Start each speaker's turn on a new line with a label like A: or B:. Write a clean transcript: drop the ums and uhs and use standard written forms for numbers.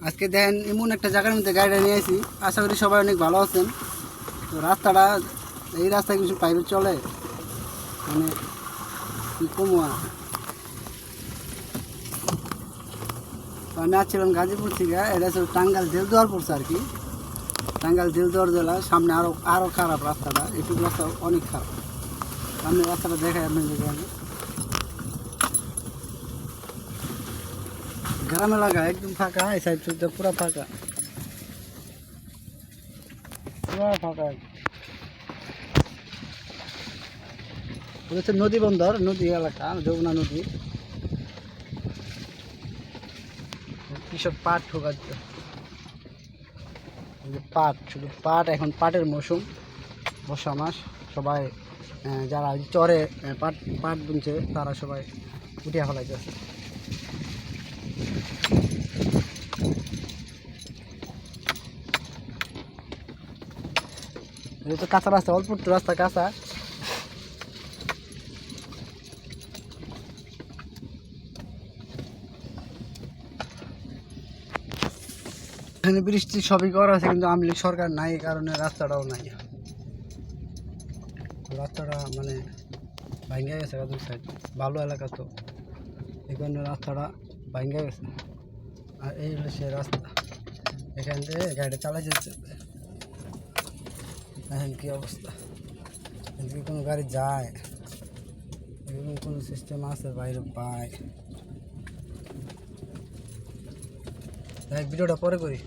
A: আজকে দেখেন এমন একটা জায়গার মধ্যে গাড়িটা নিয়ে আসি, আশা করি সবাই অনেক ভালো আছেন। তো রাস্তাটা, এই রাস্তায় কিছু প্রাইভেট চলে, মানে কি কমু আর। তো আমি আসছিলাম গাজীপুর থেকে, এটা হচ্ছে টাঙ্গাইল দেলদুয়ার পড়ছে আর কি। টাঙ্গাইল দেলদুয়ার জেলা, সামনে আরও খারাপ রাস্তাটা, এইটুকু রাস্তা অনেক খারাপ। সামনে রাস্তাটা দেখাই আপনাদেরকে আমি। গ্রাম এলাকা একদম ফাঁকা, এই সাইড সুইডটা পুরো ফাঁকা, পুরো ফাঁকা। হচ্ছে নদী বন্দর, নদী এলাকা, যমুনা নদী। কৃষক পাট ঠোকাচ্ছে, পাট, শুধু পাট। এখন পাটের মৌসুম, বর্ষা মাস। সবাই যারা চরে পাট পাট বুনছে তারা সবাই উঠিয়া ফেলাইতেছে। এটা তো কাঁচা রাস্তা, অল্প একটু রাস্তা কাঁচা। এখানে বৃষ্টি সবই করা আছে, কিন্তু আওয়ামী লীগ সরকার নাই, এই কারণে রাস্তাটাও নাই। রাস্তাটা মানে ভাঙ্গা গেছে, দুই সাইড ভালো এলাকা, তো এই কারণে রাস্তাটা ভাঙ্গা গেছে। আর এই হলো সে রাস্তা, এখান থেকে গাড়িটা চালাই যাচ্ছে। এখন কী অবস্থা, এদিকে কোনো গাড়ি যায়, এরকম কোনো সিস্টেম আছে বাইরে পায়। ভিডিওটা পরে করি।